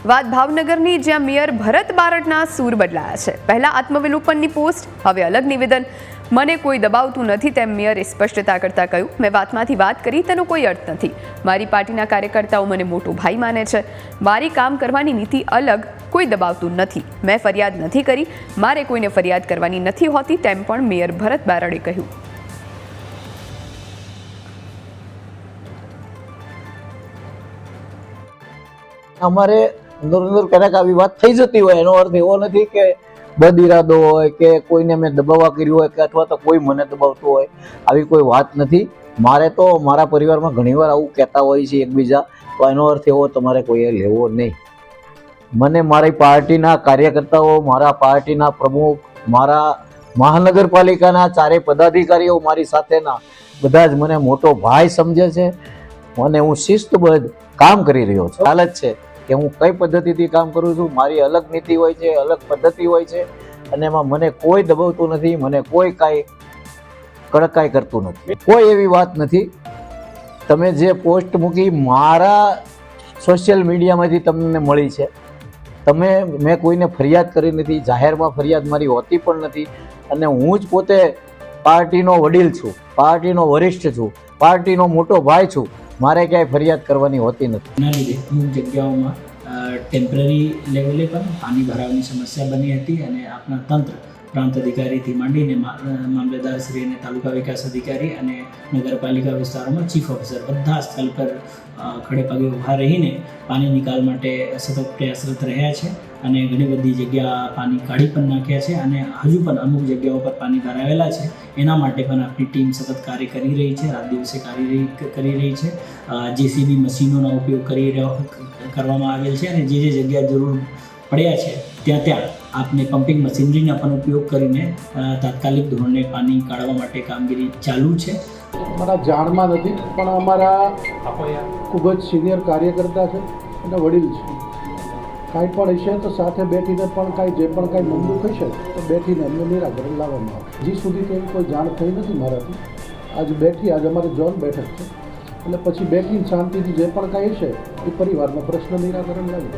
વાત ભાવનગરની, જ્યાં મેયર ભરત બારડના સૂર બદલાયા છે। પહેલા આત્મવિલોપનની પોસ્ટ, હવે અલગ નિવેદન। મને કોઈ દબાવતું નથી તેમ મેયરે સ્પષ્ટતા કરતા કહ્યું, મેં વાતમાંથી વાત કરી તેનો કોઈ અર્થ નથી। મારી પાર્ટીના કાર્યકર્તાઓ મને મોટો ભાઈ માને છે। મારી કામ કરવાની નીતિ અલગ, કોઈ દબાવતું નથી। મેં ફરિયાદ નથી કરી, મારે કોઈને ફરિયાદ કરવાની નથી હોતી તેમ પણ મેયર ભરત બારડે કહ્યું। અમારે અંદર ક્યારેક આવી વાત થઈ જતી હોય એનો અર્થ એવો નથી કે બદ ઇરાદો હોય કે કોઈને મેં દબાવવા કર્યું હોય કે અથવા તો કોઈ મને દબાવતું હોય, આવી કોઈ વાત નથી। મારે તો મારા પરિવારમાં ઘણીવાર આવું કહેતા હોય છે એકબીજા, તો એનો અર્થ એવો તમારે કોઈએ લેવો નહીં। મને મારી પાર્ટીના કાર્યકર્તાઓ, મારા પાર્ટીના પ્રમુખ, મારા મહાનગરપાલિકાના ચારે પદાધિકારીઓ મારી સાથેના બધા જ મને મોટો ભાઈ સમજે છે અને હું શિસ્તબદ્ધ કામ કરી રહ્યો છું। હાલત છે કે હું કઈ પદ્ધતિથી કામ કરું છું, મારી અલગ નીતિ હોય છે, અલગ પદ્ધતિ હોય છે અને એમાં મને કોઈ દબાવતું નથી, મને કોઈ કાંઈ કડકાઈ કરતું નથી, કોઈ એવી વાત નથી। તમે જે પોસ્ટ મૂકી મારા સોશિયલ મીડિયામાંથી તમને મળી છે, મેં કોઈને ફરિયાદ કરી નથી, જાહેરમાં ફરિયાદ મારી હોતી પણ નથી અને હું જ પોતે પાર્ટીનો વડીલ છું, પાર્ટીનો વરિષ્ઠ છું, પાર્ટીનો મોટો ભાઈ છું। મારે ક્યાંય ફરિયાદ કરવાની હોતી નથી। એના લીધે અમુક જગ્યાઓમાં ટેમ્પરરી લેવલે પણ પાણી ભરાવાની સમસ્યા બની હતી અને આપણા તંત્ર, પ્રાંત અધિકારીથી માંડીને મામલતદારશ્રી અને તાલુકા વિકાસ અધિકારી અને નગરપાલિકા વિસ્તારોમાં ચીફ ઓફિસર બધા સ્થળ પર ખડે પગે ઊભા રહીને પાણી નિકાલ માટે સતત પ્રયાસરત રહ્યા છે અને ઘણી બધી જગ્યા પાણી કાઢી પણ નાખ્યા છે અને હજુ પણ અમુક જગ્યાઓ પર પાણી ભરાવેલા છે। એના માટે પણ આપણી ટીમ સતત કાર્ય કરી રહી છે, રાત દિવસે કાર્ય કરી રહી છે। જેસીબી મશીનોનો ઉપયોગ કરવામાં આવેલ છે અને જે જગ્યા જરૂર પડ્યા છે ત્યાં આપને પમ્પિંગ મશીનરીનો પણ ઉપયોગ કરીને તાત્કાલિક ધોરણે પાણી કાઢવા માટે કામગીરી ચાલુ છે। અમારા જાણમાં નથી પણ અમારા ખૂબ જ સિનિયર કાર્યકર્તા છે અને વડીલ છે। કાંઈ પણ હશે તો સાથે બેઠીને પણ જે પણ કાંઈ મનદુખ હશે તો બેઠીને એમને નિરાકરણ લાવવામાં આવે। હજી સુધી તેની કોઈ જાણ થઈ નથી મારાથી। આજે અમારે ઝોન બેઠક છે એટલે પછી બેઠીને શાંતિથી જે પણ કાંઈ હશે એ પરિવારનો પ્રશ્ન નિરાકરણ લાવી